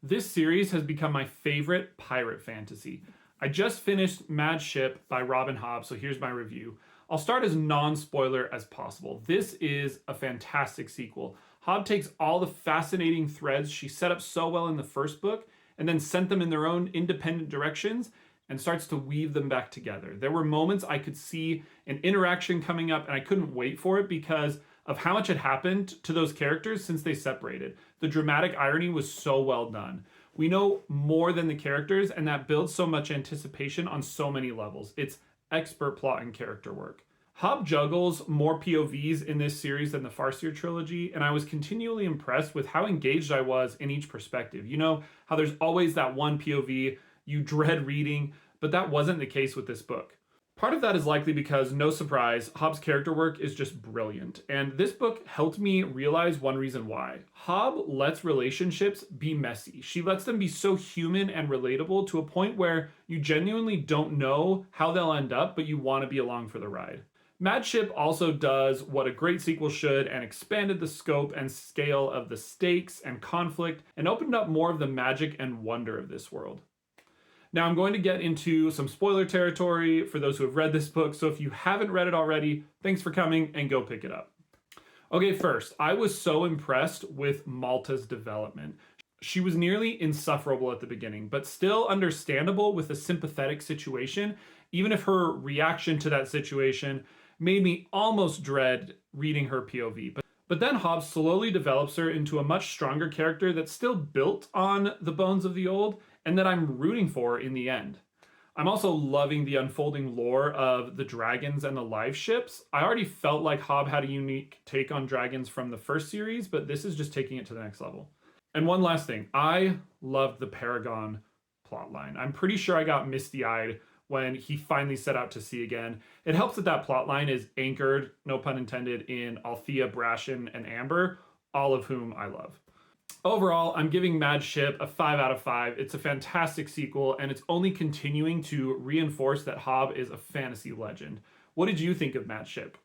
This series has become my favorite pirate fantasy. I just finished Mad Ship by Robin Hobb, so here's my review. I'll start as non-spoiler as possible. This is a fantastic sequel. Hobb takes all the fascinating threads she set up so well in the first book and then sent them in their own independent directions and starts to weave them back together. There were moments I could see an interaction coming up and I couldn't wait for it because of how much had happened to those characters since they separated. The dramatic irony was so well done. We know more than the characters, and that builds so much anticipation on so many levels. It's expert plot and character work. Hobb juggles more POVs in this series than the Farseer trilogy, and I was continually impressed with how engaged I was in each perspective. You know how there's always that one POV you dread reading, but that wasn't the case with this book. Part of that is likely because, no surprise, Hobb's character work is just brilliant, and this book helped me realize one reason why. Hobb lets relationships be messy. She lets them be so human and relatable to a point where you genuinely don't know how they'll end up, but you want to be along for the ride. Mad Ship also does what a great sequel should and expanded the scope and scale of the stakes and conflict and opened up more of the magic and wonder of this world. Now I'm going to get into some spoiler territory for those who have read this book, so if you haven't read it already, thanks for coming and go pick it up. Okay, first, I was so impressed with Malta's development. She was nearly insufferable at the beginning, but still understandable with a sympathetic situation, even if her reaction to that situation made me almost dread reading her POV. But then Hobb slowly develops her into a much stronger character that's still built on the bones of the old, and that I'm rooting for in the end. I'm also loving the unfolding lore of the dragons and the live ships. I already felt like Hobb had a unique take on dragons from the first series, but this is just taking it to the next level. And one last thing, I loved the Paragon plotline. I'm pretty sure I got misty-eyed when he finally set out to sea again. It helps that that plotline is anchored, no pun intended, in Althea, Brashen, and Amber, all of whom I love. Overall, I'm giving Mad Ship a 5 out of 5. It's a fantastic sequel, and it's only continuing to reinforce that Hobb is a fantasy legend. What did you think of Mad Ship?